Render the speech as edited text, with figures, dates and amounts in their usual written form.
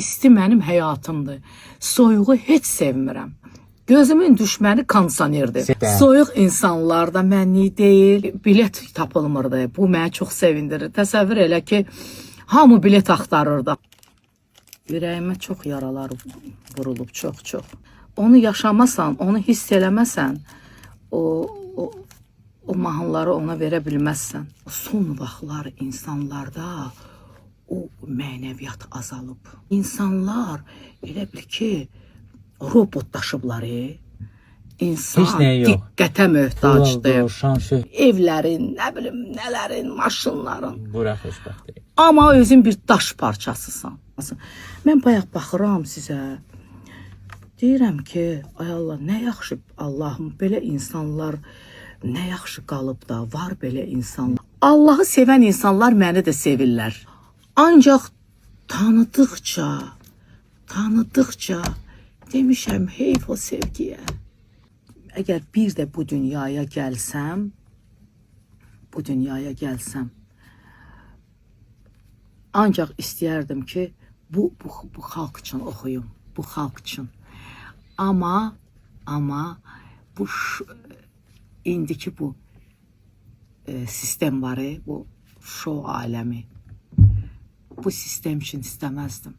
isti mənim həyatımdır. Soyuğu heç sevmirəm. Gözümün düşməni kondisionerdir. Soyuq insanlarda mənlik deyil, bilet tapılmırdı. Bu məni çox sevindirir. Təsəvvür elə ki, hamı bilet axtarırdı. Ürəyimə çox yaralar vurulub, çox. Onu yaşamasan, onu hiss eləməsən, o mahnıları ona verə bilməzsən. Son vaxtlar insanlarda o mənəviyyat azalıb. İnsanlar elə bil ki, robotlaşıblar. İnsan diqqətə möhtacdır. Evlərin, nə bilim, nələrin, maşınların. Bura xoşbəxtdir. Amma özün bir daş parçasısan. Mən bayaq baxıram sizə. Deyirəm ki, ay Allah, nə yaxşı Allahım, belə insanlar nə yaxşı qalıb da, var belə insanlar. Allahı sevən insanlar məni də sevirlər. Ancaq tanıdıqca demişəm, heyf o sevgiyə. Əgər bir də bu dünyaya gəlsəm, ancaq istəyərdim ki, bu xalq üçün oxuyum, bu xalq üçün. Amma bu indiki bu sistem var, bu şou aləmi. Bu sistem üçün istəməzdim.